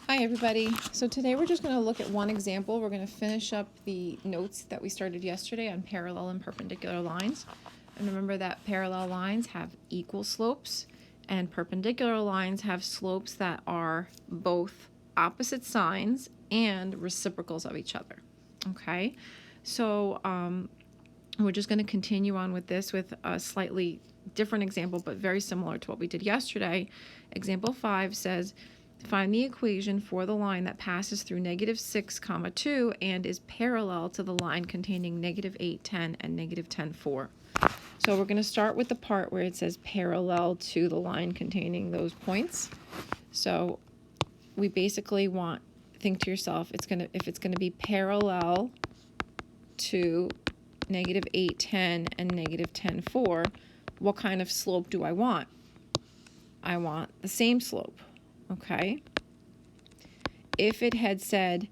Hi everybody. So today we're just going to look at one example. We're going to finish up the notes that we started yesterday on parallel and perpendicular lines. And remember that parallel lines have equal slopes and perpendicular lines have slopes that are both opposite signs and reciprocals of each other. Okay, so we're just going to continue on with this with a slightly different example, but very similar to what we did yesterday. Example 5 says, find the equation for the line that passes through -6, 2 and is parallel to the line containing -8, 10, and -10, 4. So we're going to start with the part where it says parallel to the line containing those points. So we basically want, think to yourself, if it's going to be parallel to -8, 10, and -10, 4, what kind of slope do I want? I want the same slope. Okay, if it had said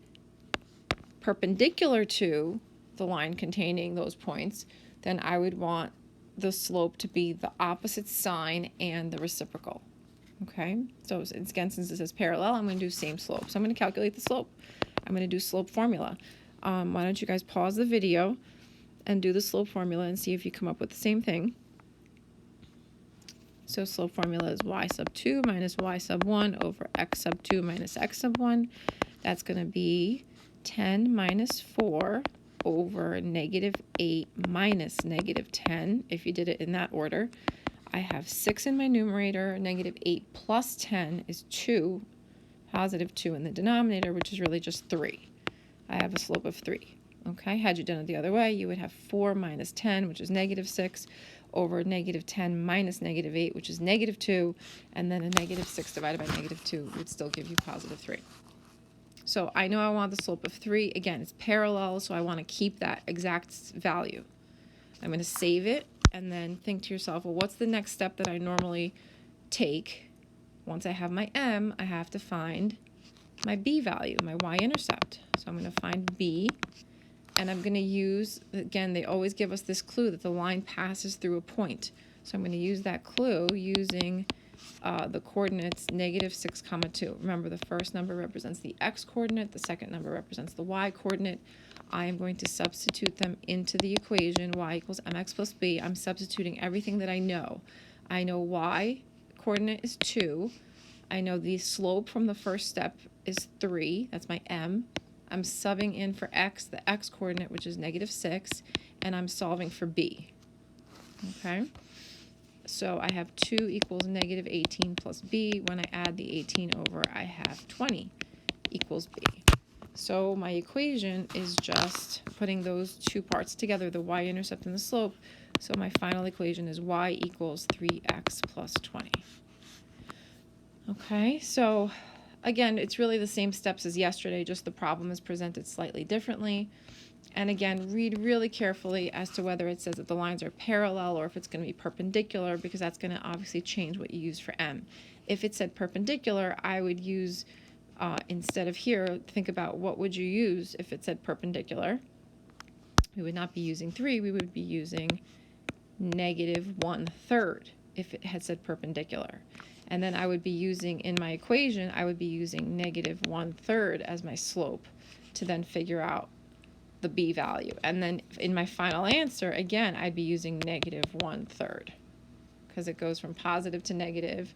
perpendicular to the line containing those points, then I would want the slope to be the opposite sign and the reciprocal. Okay, so again, since it says parallel, I'm going to do same slope. So I'm going to calculate the slope. I'm going to do slope formula. Why don't you guys pause the video and do the slope formula and see if you come up with the same thing. So slope formula is y sub 2 minus y sub 1 over x sub 2 minus x sub 1. That's going to be 10 minus 4 over -8 minus -10, if you did it in that order. I have 6 in my numerator. -8 plus 10 is 2, positive 2 in the denominator, which is really just 3. I have a slope of 3. Okay, had you done it the other way, you would have 4 minus 10, which is -6, over -10 minus -8, which is -2, and then a -6 divided by -2 would still give you positive 3. So I know I want the slope of 3. Again, it's parallel, so I want to keep that exact value. I'm going to save it and then think to yourself, well, what's the next step that I normally take? Once I have my m, I have to find my b value, my y-intercept. So I'm going to find b. And I'm going to use, again, they always give us this clue that the line passes through a point. So I'm going to use that clue using the coordinates -6, 2. Remember, the first number represents the x-coordinate, the second number represents the y-coordinate. I am going to substitute them into the equation, y equals mx plus b. I'm substituting everything that I know. I know y-coordinate is 2. I know the slope from the first step is 3. That's my m. I'm subbing in for x, the x-coordinate, which is -6, and I'm solving for b. Okay? So I have 2 equals -18 plus b. When I add the 18 over, I have 20 equals b. So my equation is just putting those two parts together, the y-intercept and the slope. So my final equation is y equals 3x plus 20. Okay, so again, it's really the same steps as yesterday, just the problem is presented slightly differently. And again, read really carefully as to whether it says that the lines are parallel or if it's going to be perpendicular, because that's going to obviously change what you use for m. If it said perpendicular, I would use, instead of here, think about what would you use if it said perpendicular. We would not be using 3, we would be using -1/3 if it had said perpendicular. And then I would be using, in my equation, I would be using -1/3 as my slope to then figure out the b value. And then in my final answer, again, I'd be using -1/3 because it goes from positive to negative,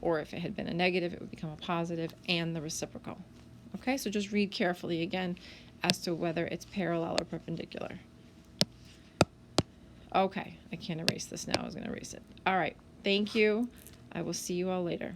or if it had been a negative, it would become a positive, and the reciprocal. Okay, so just read carefully again as to whether it's parallel or perpendicular. Okay, I can't erase this now. I was going to erase it. All right, thank you. I will see you all later.